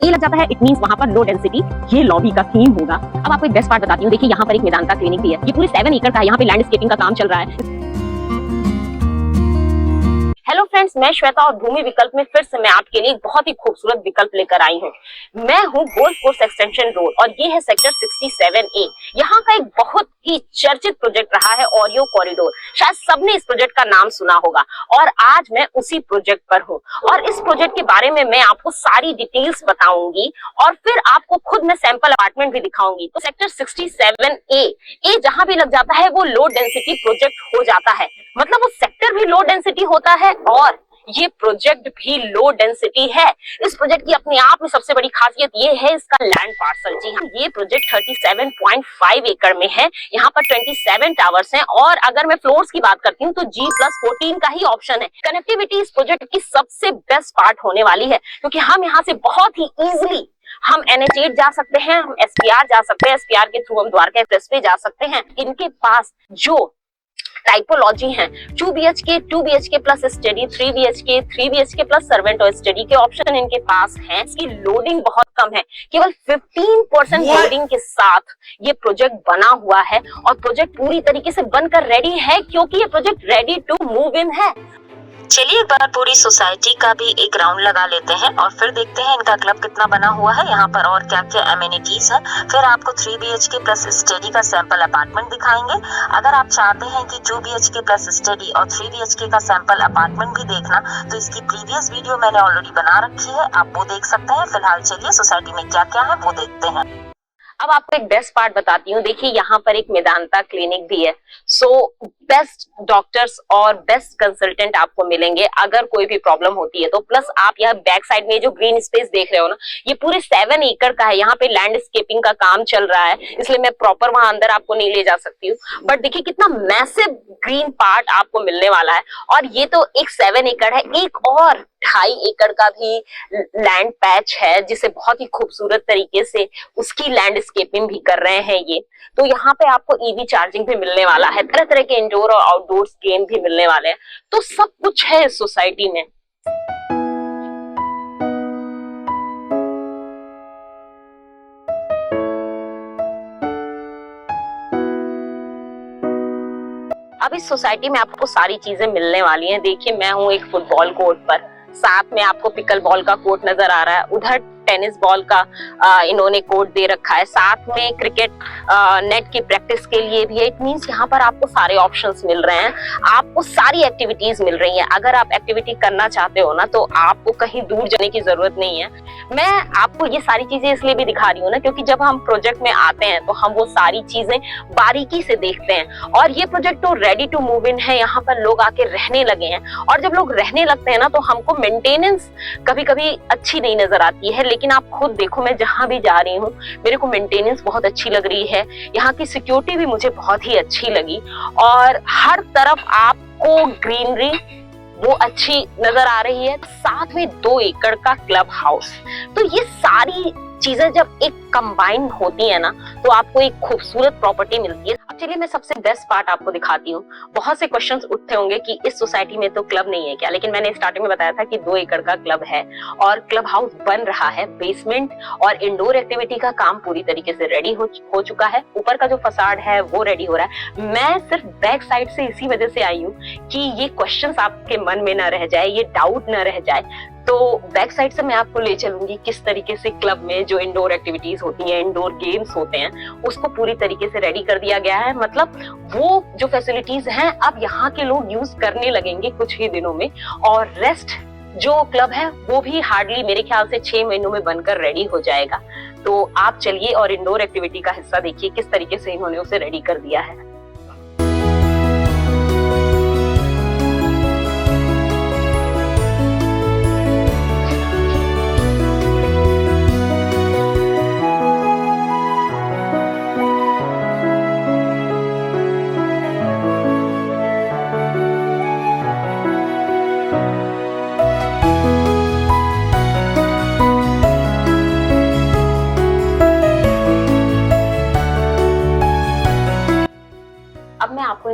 ए लग जाता है, इट मींस वहां पर लो डेंसिटी, ये लॉबी का थीम होगा। अब आपको एक बेस्ट पार्ट बताती हूँ, देखिए यहाँ पर एक मेदांता क्लिनिक भी है, ये पूरे 7 एकड़ का है, यहाँ पे लैंडस्केपिंग का काम चल रहा है। हेलो फ्रेंड्स, मैं श्वेता और भूमि विकल्प में फिर से मैं आपके लिए एक बहुत ही खूबसूरत विकल्प लेकर आई हूँ। मैं हूँ गोल्फ कोर्स एक्सटेंशन रोड और ये है सेक्टर 67A। यहाँ का एक बहुत ही चर्चित प्रोजेक्ट रहा है ओरियो कॉरिडोर। शायद सबने इस प्रोजेक्ट का नाम सुना होगा और आज मैं उसी प्रोजेक्ट पर हूँ और इस प्रोजेक्ट के बारे में मैं आपको सारी डिटेल्स बताऊंगी और फिर आपको खुद मैं सैंपल अपार्टमेंट भी दिखाऊंगी। तो सेक्टर 67A जहां भी लग जाता है वो लो डेंसिटी प्रोजेक्ट हो जाता है, मतलब वो सेक्टर भी लो डेंसिटी होता है और ये प्रोजेक्ट भी लो डेंसिटी है। इस प्रोजेक्ट की अपने आप में सबसे बड़ी खासियत ये है इसका लैंड पार्सल। जी हाँ, ये प्रोजेक्ट 37.5 एकड़ में है। यहाँ पर 27 टावर्स हैं और अगर मैं फ्लोर्स की बात करती हूँ तो G+14 का ही ऑप्शन है। कनेक्टिविटी इस प्रोजेक्ट की सबसे बेस्ट पार्ट होने वाली है क्योंकि हम यहाँ से बहुत ही इजिली हम NH8 जा सकते हैं, हम SPR जा सकते हैं, SPR के थ्रू हम द्वारका एक्सप्रेसवे जा सकते हैं। इनके पास जो टाइपोलॉजी है 2 BHK plus study, 3 BHK plus servant और स्टडी के ऑप्शन इनके पास हैं। इसकी लोडिंग बहुत कम है, केवल 15% लोडिंग के साथ ये प्रोजेक्ट बना हुआ है और प्रोजेक्ट पूरी तरीके से बनकर रेडी है क्योंकि ये project ready to move in है। चलिए एक बार पूरी सोसाइटी का भी एक राउंड लगा लेते हैं और फिर देखते हैं इनका क्लब कितना बना हुआ है, यहाँ पर और क्या क्या एमिनिटीज है। फिर आपको 3 BHK प्लस स्टडी का सैंपल अपार्टमेंट दिखाएंगे। अगर आप चाहते हैं कि 2 BHK प्लस स्टडी और 3 BHK का सैंपल अपार्टमेंट भी देखना तो इसकी प्रीवियस वीडियो मैंने ऑलरेडी बना रखी है, आप वो देख सकते हैं। फिलहाल चलिए सोसाइटी में क्या क्या है वो देखते हैं। अब आपको एक बेस्ट पार्ट बताती हूँ, देखिए यहाँ पर एक मेदांता क्लिनिक भी है। सो बेस्ट डॉक्टर्स और बेस्ट कंसल्टेंट आपको मिलेंगे अगर कोई भी प्रॉब्लम होती है तो। प्लस आप यहाँ बैक साइड में जो ग्रीन स्पेस देख रहे हो ना, ये पूरे 7 एकड़ का है। यहाँ पे लैंडस्केपिंग का काम चल रहा है, इसलिए मैं प्रॉपर वहां अंदर आपको नहीं ले जा सकती हूँ, बट देखिए कितना मैसिव ग्रीन पार्ट आपको मिलने वाला है। और ये तो एक 7 एकड़ है, एक और 2.5 एकड़ का भी लैंड पैच है जिसे बहुत ही खूबसूरत तरीके से उसकी लैंडस्केपिंग भी कर रहे हैं ये। तो यहाँ पे आपको EV चार्जिंग भी मिलने वाला है, तरह तरह के इंडोर और आउटडोर गेम भी मिलने वाले हैं। तो सब कुछ है इस सोसाइटी में। अब इस सोसाइटी में आपको सारी चीजें मिलने वाली हैं। देखिए मैं हूँ एक फुटबॉल कोर्ट पर, साथ में आपको पिकल बॉल का कोर्ट नजर आ रहा है, उधर टेनिस बॉल का इन्होंने कोर्ट दे रखा है, साथ में क्रिकेट नेट की प्रैक्टिस के लिए भी है। इट मींस यहाँ पर आपको सारे ऑप्शंस मिल रहे हैं, आपको सारी एक्टिविटीज मिल रही हैं। अगर आप एक्टिविटी करना चाहते हो ना तो आपको कहीं दूर जाने की जरूरत नहीं है। मैं आपको ये सारी चीजें इसलिए भी दिखा रही हूँ ना क्योंकि जब हम प्रोजेक्ट में आते हैं तो हम वो सारी चीजें बारीकी से देखते हैं। और ये प्रोजेक्ट तो रेडी टू मूव इन है, यहाँ पर लोग आके रहने लगे हैं और जब लोग रहने लगते हैं ना तो हमको मेंटेनेंस कभी कभी अच्छी नहीं नजर आती है, लेकिन आप खुद देखो मैं जहां भी जा रही हूँ मेरे को मेंटेनेंस बहुत अच्छी लग रही है। यहाँ की सिक्योरिटी भी मुझे बहुत ही अच्छी लगी और हर तरफ आपको ग्रीनरी वो अच्छी नजर आ रही है। साथ में 2 एकड़ का क्लब हाउस। तो ये सारी चीजें जब एक कंबाइन होती है ना तो आपको एक खूबसूरत प्रॉपर्टी मिलती है। अब चलिए मैं सबसे बेस्ट पार्ट आपको दिखाती हूँ। बहुत से क्वेश्चंस उठते होंगे कि इस सोसाइटी में तो क्लब नहीं है क्या, लेकिन मैंने स्टार्टिंग में बताया था कि 2 एकड़ का क्लब है और क्लब हाउस बन रहा है। बेसमेंट और इंडोर एक्टिविटी का काम पूरी तरीके से रेडी हो चुका है। ऊपर का जो फसाड है वो रेडी हो रहा है। मैं सिर्फ बैक साइड से इसी वजह से आई हूँ कि ये क्वेश्चंस आपके मन में ना रह जाए, ये डाउट ना रह जाए। तो बैक साइड से मैं आपको ले चलूंगी किस तरीके से क्लब में जो इंडोर एक्टिविटीज होती हैं, इंडोर गेम्स होते हैं, उसको पूरी तरीके से रेडी कर दिया गया है। मतलब वो जो फैसिलिटीज हैं अब यहाँ के लोग यूज करने लगेंगे कुछ ही दिनों में और रेस्ट जो क्लब है वो भी हार्डली मेरे ख्याल से 6 महीनों में बनकर रेडी हो जाएगा। तो आप चलिए और इंडोर एक्टिविटी का हिस्सा देखिए किस तरीके से इन्होंने उसे रेडी कर दिया है।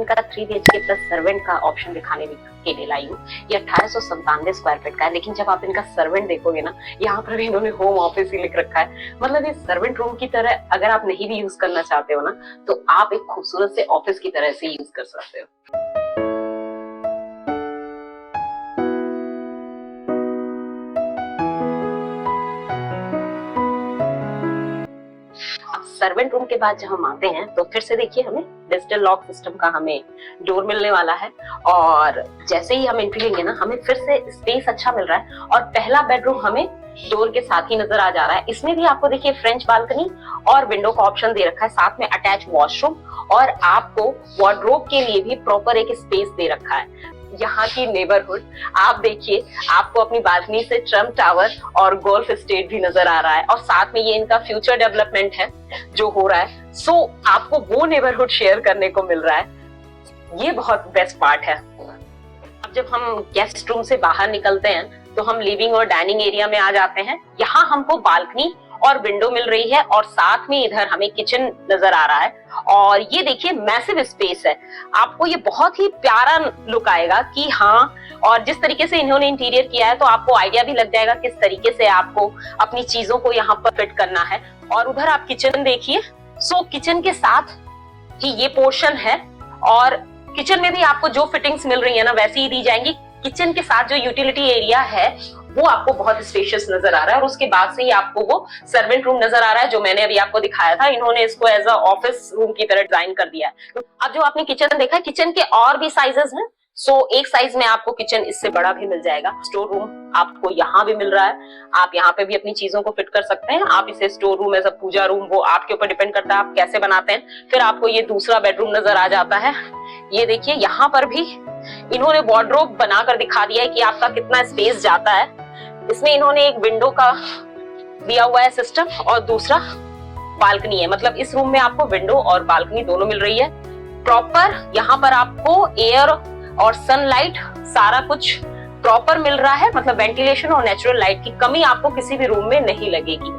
इनका 3 BHK प्लस सर्वेंट का ऑप्शन दिखाने के लिए लाई हूँ। ये 1897 स्क्वायर फीट का है, लेकिन जब आप इनका सर्वेंट देखोगे ना, यहाँ पर भी इन्होंने होम ऑफिस ही लिख रखा है। मतलब ये सर्वेंट रूम की तरह अगर आप नहीं भी यूज करना चाहते हो ना, तो आप एक खूबसूरत से ऑफिस की तरह से यूज कर सकते हो। सर्वेंट रूम के बाद जब हम आते हैं तो फिर से देखिए हमें डिजिटल लॉक सिस्टम का हमें डोर मिलने वाला है, और जैसे ही हम एंट्री लेंगे ना, हमें फिर से स्पेस अच्छा मिल रहा है। और पहला बेडरूम हमें डोर के साथ ही नजर आ जा रहा है। इसमें भी आपको देखिए फ्रेंच बालकनी और विंडो का ऑप्शन दे रखा है, साथ में अटैच वॉशरूम, और आपको वार्डरोब के लिए भी प्रॉपर एक स्पेस दे रखा है। यहाँ की नेबरहुड आप देखिए, आपको अपनी बालकनी से ट्रम्प टावर और गोल्फ स्टेट भी नजर आ रहा है, और साथ में ये इनका फ्यूचर डेवलपमेंट है जो हो रहा है। सो आपको वो नेबरहुड शेयर करने को मिल रहा है, ये बहुत बेस्ट पार्ट है। अब जब हम गेस्ट रूम से बाहर निकलते हैं तो हम लिविंग और डाइनिंग एरिया में आ जाते हैं। यहाँ हमको बालकनी और विंडो मिल रही है, और साथ में इधर हमें किचन नजर आ रहा है। और ये देखिए मैसिव स्पेस है, आपको ये बहुत ही प्यारा लुक आएगा कि हाँ, और जिस तरीके से इन्होंने इंटीरियर किया है तो आपको आइडिया भी लग जाएगा किस तरीके से आपको अपनी चीजों को यहाँ पर फिट करना है। और उधर आप किचन देखिए, सो किचन के साथ ही ये पोर्शन है, और किचन में भी आपको जो फिटिंग्स मिल रही है ना वैसी ही दी जाएंगी। किचन के साथ जो यूटिलिटी एरिया है वो आपको बहुत स्पेशियस नजर आ रहा है, और उसके बाद से ही आपको वो सर्वेंट रूम नजर आ रहा है जो मैंने अभी आपको दिखाया था। इन्होंने इसको एज अ ऑफिस रूम की तरह डिजाइन कर दिया है। अब जो आपने किचन देखा है, किचन के और भी साइजेस हैं। सो एक साइज में आपको किचन इससे बड़ा भी मिल जाएगा। स्टोर रूम आपको यहाँ भी मिल रहा है, आप यहाँ पे भी अपनी चीजों को फिट कर सकते हैं। आप इसे store room as a puja room, वो आपके ऊपर डिपेंड करता है आप कैसे बनाते हैं। फिर आपको ये दूसरा बेडरूम नजर आ जाता है। ये देखिए यहाँ पर भी इन्होंने वार्डरोब बनाकर दिखा दिया है कि आपका कितना स्पेस जाता है। इसमें इन्होंने एक विंडो का दिया हुआ है सिस्टम, और दूसरा बालकनी है। मतलब इस रूम में आपको विंडो और बालकनी दोनों मिल रही है। प्रॉपर यहाँ पर आपको एयर और सनलाइट सारा कुछ प्रॉपर मिल रहा है। मतलब वेंटिलेशन और नेचुरल लाइट की कमी आपको किसी भी रूम में नहीं लगेगी।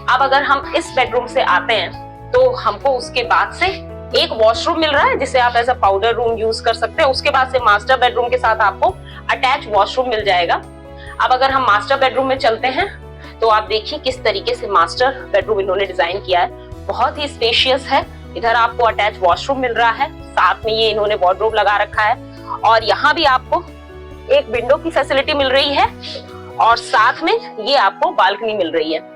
अब अगर हम इस बेडरूम से आते हैं तो हमको उसके बाद से एक वॉशरूम मिल रहा है जिसे आप as a powder room use कर सकते हैं। उसके बाद से मास्टर बेडरूम के साथ आपको अटैच वॉशरूम मिल जाएगा। अब अगर हम मास्टर बेडरूम में चलते हैं तो आप देखिए किस तरीके से मास्टर बेडरूम इन्होंने डिजाइन किया है, बहुत ही स्पेशियस है। इधर आपको अटैच वॉशरूम मिल रहा है, साथ में ये इन्होंने वार्डरोब लगा रखा है, और यहाँ भी आपको एक विंडो की फैसिलिटी मिल रही है, और साथ में ये आपको बालकनी मिल रही है।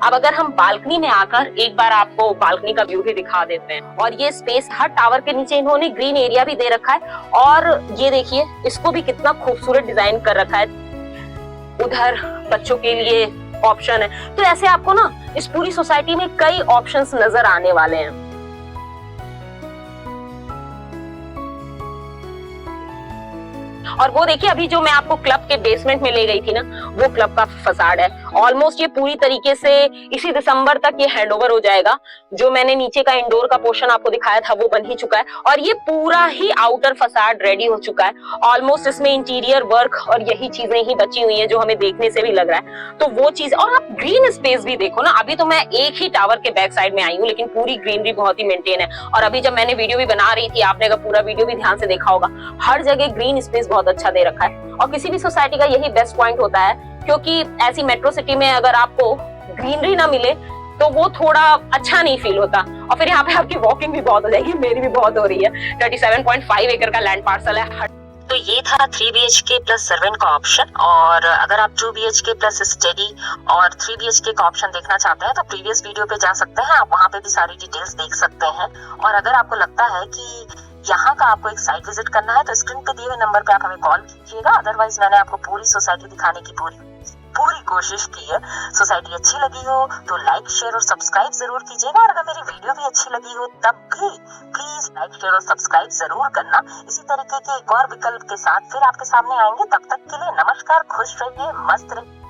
अब अगर हम बालकनी में आकर एक बार आपको बालकनी का व्यू भी दिखा देते हैं। और ये स्पेस, हर टावर के नीचे इन्होंने ग्रीन एरिया भी दे रखा है, और ये देखिए इसको भी कितना खूबसूरत डिजाइन कर रखा है। उधर बच्चों के लिए ऑप्शन है। तो ऐसे आपको ना इस पूरी सोसाइटी में कई ऑप्शंस नजर आने वाले हैं। और वो देखिए अभी जो मैं आपको क्लब के बेसमेंट में ले गई थी ना, वो क्लब का फसाड है। ऑलमोस्ट ये पूरी तरीके से इसी दिसंबर तक ये हैंडओवर हो जाएगा। जो मैंने नीचे का इंडोर का पोर्शन आपको दिखाया था वो बन ही चुका है, और ये पूरा ही आउटर फसाड रेडी हो चुका है। ऑलमोस्ट इसमें इंटीरियर वर्क और यही चीजें ही बची हुई है जो हमें देखने से भी लग रहा है। तो वो चीज, और आप ग्रीन स्पेस भी देखो ना। अभी तो मैं एक ही टावर के बैक साइड में आई हूँ, लेकिन पूरी ग्रीनरी बहुत ही मेंटेन है। और अभी जब मैंने वीडियो भी बना रही थी, आपने अगर पूरा वीडियो भी ध्यान से देखा होगा, हर जगह ग्रीन स्पेस बहुत अच्छा दे रखा है। और किसी भी सोसाइटी का यही बेस्ट पॉइंट होता है, क्योंकि ऐसी मेट्रो सिटी में अगर आपको ग्रीनरी ना मिले तो वो थोड़ा अच्छा नहीं फील होता। और फिर यहाँ पे आपकी वॉकिंग भी बहुत हो जाएगी, मेरी भी बहुत हो रही है। 37.5 एकड़ का लैंड पार्सल है। तो ये था 3 BHK प्लस सर्वेंट का ऑप्शन। और अगर आप 2 BHK प्लस स्टडी और 3 BHK का ऑप्शन देखना चाहते हैं तो प्रीवियस वीडियो पे जा सकते हैं, आप वहाँ पे भी सारी डिटेल्स देख सकते हैं। और अगर आपको लगता है कि यहाँ का आपको एक साइट विजिट करना है तो स्क्रीन पे दिए हुए नंबर पे आप हमें कॉल कीजिएगा। अदरवाइज मैंने आपको पूरी सोसाइटी दिखाने की पूरी कोशिश की है। सोसाइटी अच्छी लगी हो तो लाइक, शेयर और सब्सक्राइब जरूर कीजिएगा। और अगर मेरी वीडियो भी अच्छी लगी हो तब भी प्लीज लाइक, शेयर और सब्सक्राइब जरूर करना। इसी तरीके के एक और विकल्प के साथ फिर आपके सामने आएंगे। तब तक के लिए नमस्कार, खुश रहिए, मस्त रहिए।